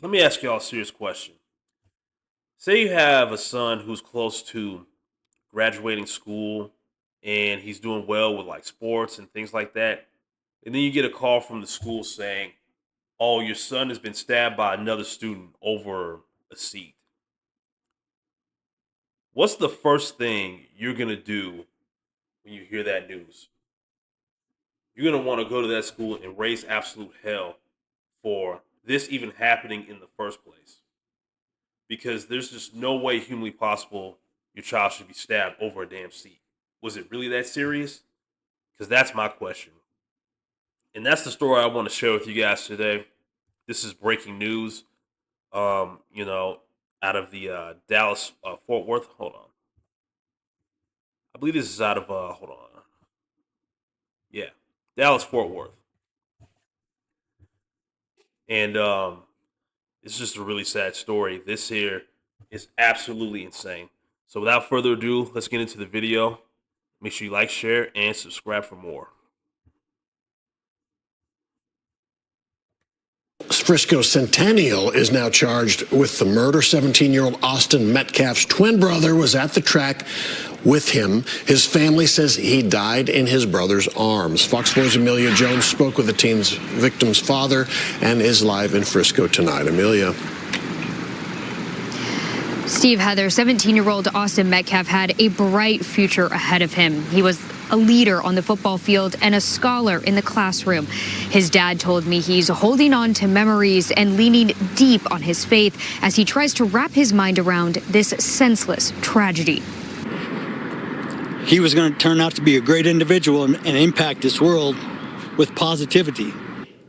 Let me ask y'all a serious question. Say you have a son who's close to graduating school and he's doing well with like sports and things like that. And then you get a call from the school saying, "Oh, your son has been stabbed by another student over a seat." What's the first thing you're going to do when you hear that news? You're going to want to go to that school and raise absolute hell for this even happening in the first place. Because there's just no way humanly possible your child should be stabbed over a damn seat. Was it really that serious? Because that's my question. And that's the story I want to share with you guys today. This is breaking news. Um, you know, Out of the Dallas Fort Worth. Hold on. I believe this is out of hold on. Yeah. Dallas Fort Worth. And it's just a really sad story. This here is absolutely insane. So without further ado, let's get into the video. Make sure you like, share, and subscribe for more. Frisco Centennial is now charged with the murder. 17-year-old Austin Metcalf's twin brother was at the track with him. His family says he died in his brother's arms. Fox 4's Amelia Jones spoke with the teen's victim's father and is live in Frisco tonight. Amelia. Steve, Heather, 17-year-old Austin Metcalf had a bright future ahead of him. He was a leader on the football field and a scholar in the classroom. His dad told me he's holding on to memories and leaning deep on his faith as he tries to wrap his mind around this senseless tragedy. He was going to turn out to be a great individual and impact this world with positivity.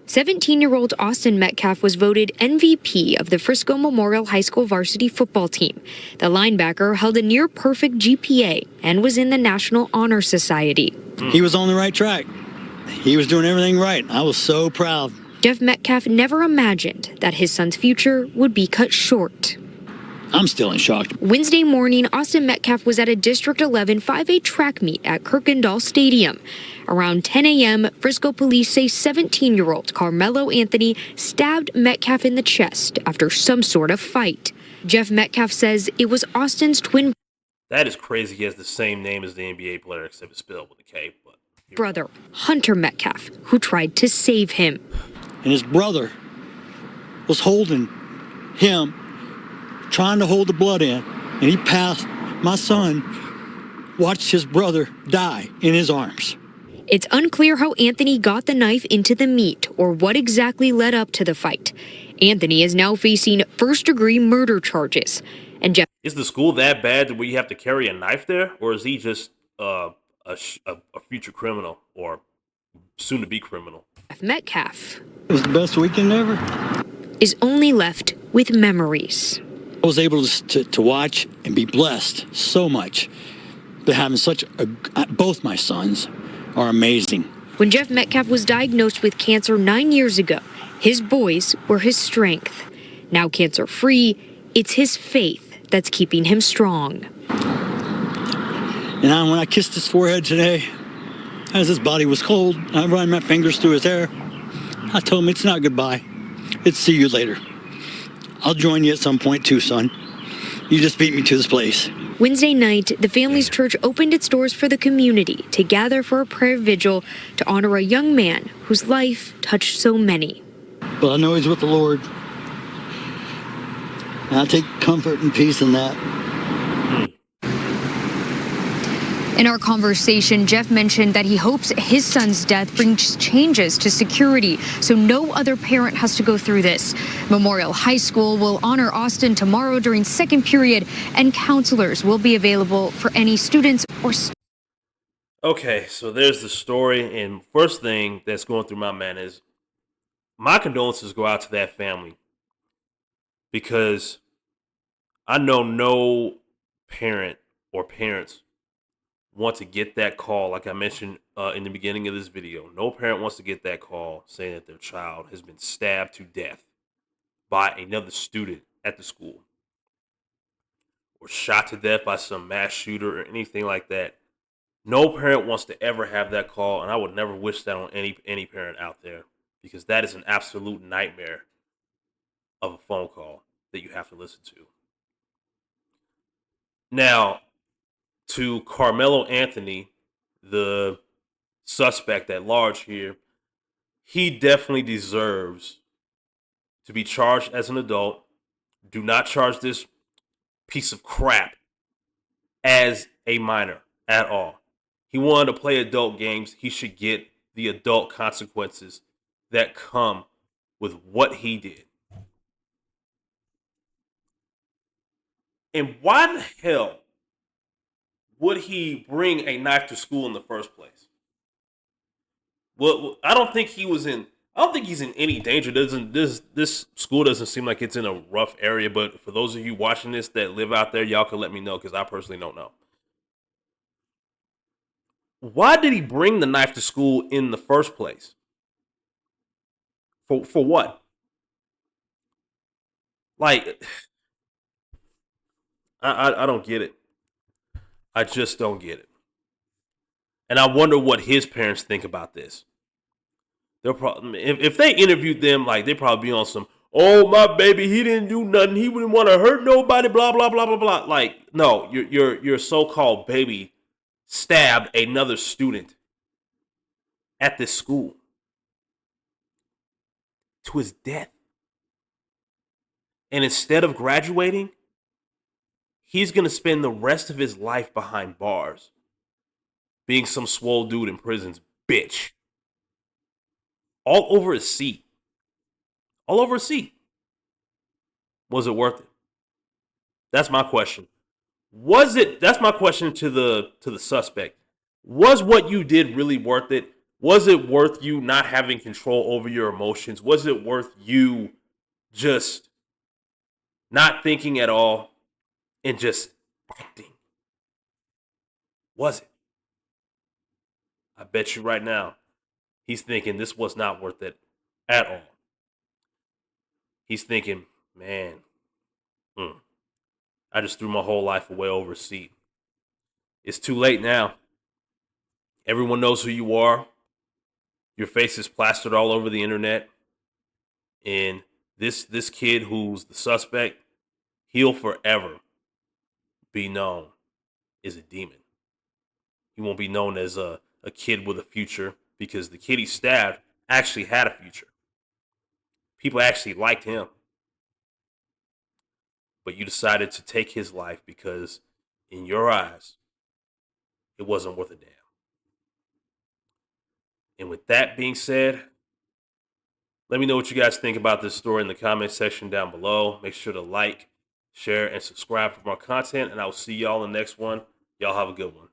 17-year-old Austin Metcalf was voted MVP of the Frisco Memorial High School varsity football team. The linebacker held a near-perfect GPA and was in the National Honor Society. He was on the right track. He was doing everything right. I was so proud. Jeff Metcalf never imagined that his son's future would be cut short. I'm still in shock. Wednesday morning, Austin Metcalf was at a District 11 5A track meet at Kirkendall Stadium. Around 10 a.m., Frisco police say 17-year-old Karmelo Anthony stabbed Metcalf in the chest after some sort of fight. Jeff Metcalf says it was Austin's twin That is crazy. He has the same name as the NBA player, except it's spelled with a K. But brother, Hunter Metcalf, who tried to save him. And his brother was holding him, trying to hold the blood in, and he passed. My son watched his brother die in his arms. It's unclear how Anthony got the knife into the meat or what exactly led up to the fight. Anthony is now facing first-degree murder charges. And Jeff is the school that bad where you have to carry a knife there, or is he just a future criminal or soon-to-be criminal? Metcalf It was the best weekend ever. is only left with memories. I was able to watch and be blessed so much. But having both my sons are amazing. When Jeff Metcalf was diagnosed with cancer 9 years ago, his boys were his strength. Now cancer-free, it's his faith that's keeping him strong. And when I kissed his forehead today, as his body was cold, I ran my fingers through his hair. I told him it's not goodbye. It's see you later. I'll join you at some point too, son. You just beat me to this place. Wednesday night, the family's church opened its doors for the community to gather for a prayer vigil to honor a young man whose life touched so many. But I know he's with the Lord. And I take comfort and peace in that. In our conversation, Jeff mentioned that he hopes his son's death brings changes to security so no other parent has to go through this. Memorial High School will honor Austin tomorrow during second period, and counselors will be available for any students or Okay, so there's the story, and first thing that's going through my mind is my condolences go out to that family, because I know no parent or parents want to get that call, like I mentioned in the beginning of this video. No parent wants to get that call saying that their child has been stabbed to death by another student at the school, or shot to death by some mass shooter or anything like that. No parent wants to ever have that call, and I would never wish that on any parent out there, because that is an absolute nightmare of a phone call that you have to listen to. Now, to Karmelo Anthony, the suspect at large here, he definitely deserves to be charged as an adult. Do not charge this piece of crap as a minor at all. He wanted to play adult games. He should get the adult consequences that come with what he did. And why the hell would he bring a knife to school in the first place? Well, I don't think he was in. I don't think he's in any danger. This school doesn't seem like it's in a rough area. But for those of you watching this that live out there, y'all can let me know because I personally don't know. Why did he bring the knife to school in the first place? For what? Like, I don't get it. I just don't get it. And I wonder what his parents think about this. They'll probably, if they interviewed them, like they'd probably be on some, oh my baby, he didn't do nothing, he wouldn't want to hurt nobody, blah blah blah blah blah. Like, no, your so-called baby stabbed another student at this school to his death, and instead of graduating, he's gonna spend the rest of his life behind bars, being some swole dude in prison's bitch. All over his seat. All over his seat. Was it worth it? That's my question. Was it? That's my question to the suspect. Was what you did really worth it? Was it worth you not having control over your emotions? Was it worth you just not thinking at all and just acting? Was it? I bet you right now, he's thinking this was not worth it at all. He's thinking, man, I just threw my whole life away over a seat. It's too late now. Everyone knows who you are. Your face is plastered all over the internet. And this kid who's the suspect, he'll forever be known as a demon. He won't be known as a kid with a future because the kid he stabbed actually had a future. People actually liked him. But you decided to take his life because in your eyes, it wasn't worth a damn. And with that being said, let me know what you guys think about this story in the comment section down below. Make sure to like, share, and subscribe for more content. And I will see y'all in the next one. Y'all have a good one.